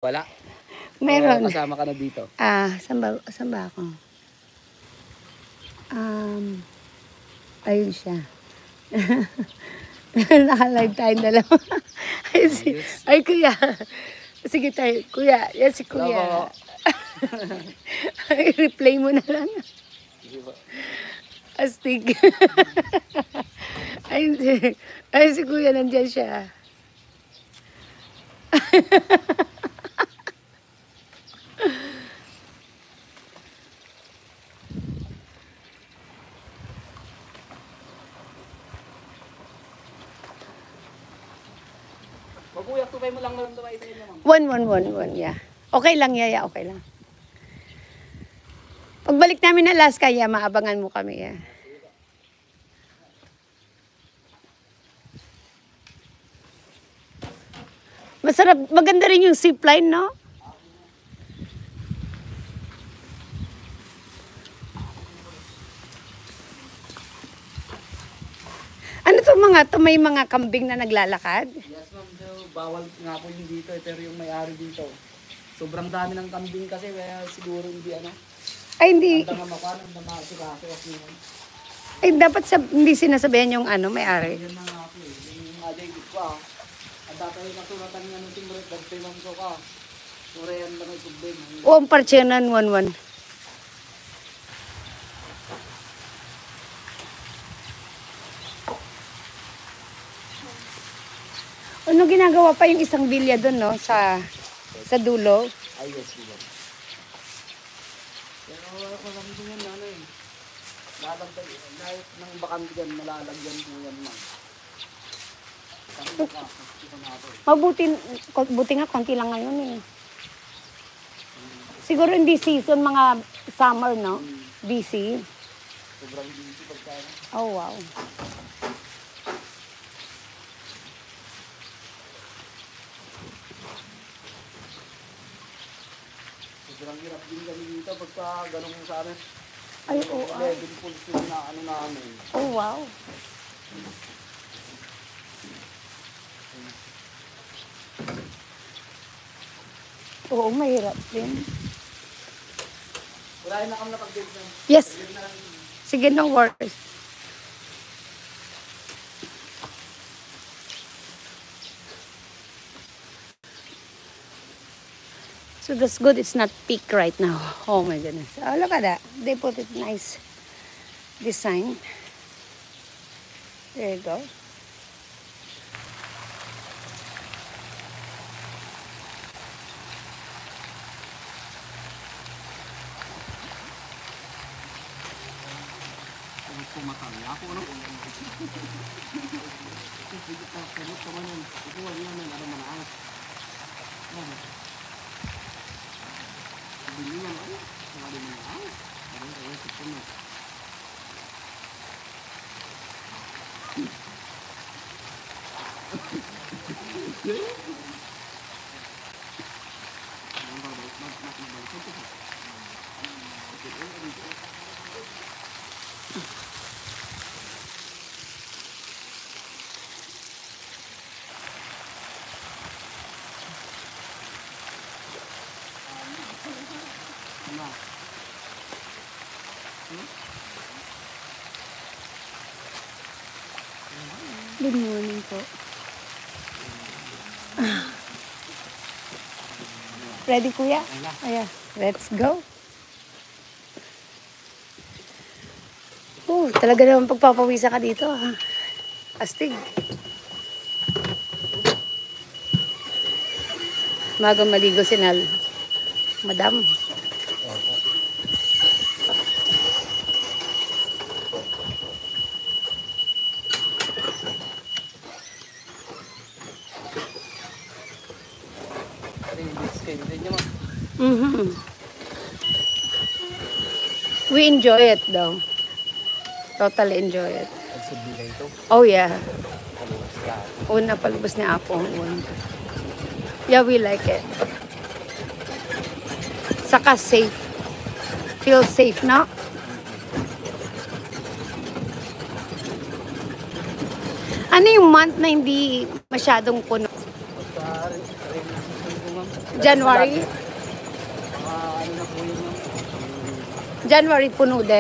Wala? Meron. Kasama ka na dito? Saan ba ako? Ayun siya. Naka-live tayong dalawa. Ay, kuya. Sige tayo. Kuya, yan si kuya. Replay mo na lang. Astig. Ay, si kuya, nandiyan siya. Kuya, tupay mo lang naman tumay sa inyo, ma'am. 1, yeah. Okay lang, Yaya, okay lang. Pagbalik namin ng Alaska, ya, maabangan mo kami, ya. Masarap, maganda rin yung zipline, no? Ano to may mga kambing na naglalakad? Yes, ma'am. So, bawal nga po yung dito, pero yung may-ari dito. Sobrang dami ng kambing kasi, kaya siguro hindi ano. Ay, hindi. Ang makuha ng masikaso. Ay, dapat hindi sinasabihan yung may-ari. Yan na nga po eh. Yung adegit ko Ang dati yung nasulatan nga ng timbre, dagpimang ko ka. Korean lang yung subling. O, ang partsyanan, 1. Ano ginagawa pa yung isang bilya doon, no? Sa dulo? Ay, yes, diba. Pero wala ko lang din yan, ano eh. Lalagyan, kahit ng bakante dyan, malalagyan po yan, ma'am. Buti nga, konti lang ngayon eh. Siguro hindi season, mga summer, no? Busy. Sobrang busy pagkano. Oh, wow. Sobrang hirap din kami dito pagka ganun sa amin. Ay, oo. Level pulse yung na ano namin. Oh, wow. Oo, mahirap din. Wala na kami napag-date na. Yes. Sige, no worries. So that's good. It's not peak right now. Oh my goodness. Oh, look at that. They put it nice design. There you go. Pumatali ako, ano? Sige, tapos naman yun. Ito, wala naman, ano manaas. Bili yan, ano? Wala din manaas. Ano, kaya sa puno. Good morning po. Ready, kuya? Ayan. Let's go. Oh, talaga naman pagpapawisa ka dito, ha? Astig. Magang maligo si Nal. Madam. We enjoy it though. Totally enjoy it. Oh yeah. Una palabas ni Apo. Yeah, we like it. Saka safe. Feel safe, no? Ano yung month na hindi masyadong puno? January? Ano na po yun, ma'am? January puno din.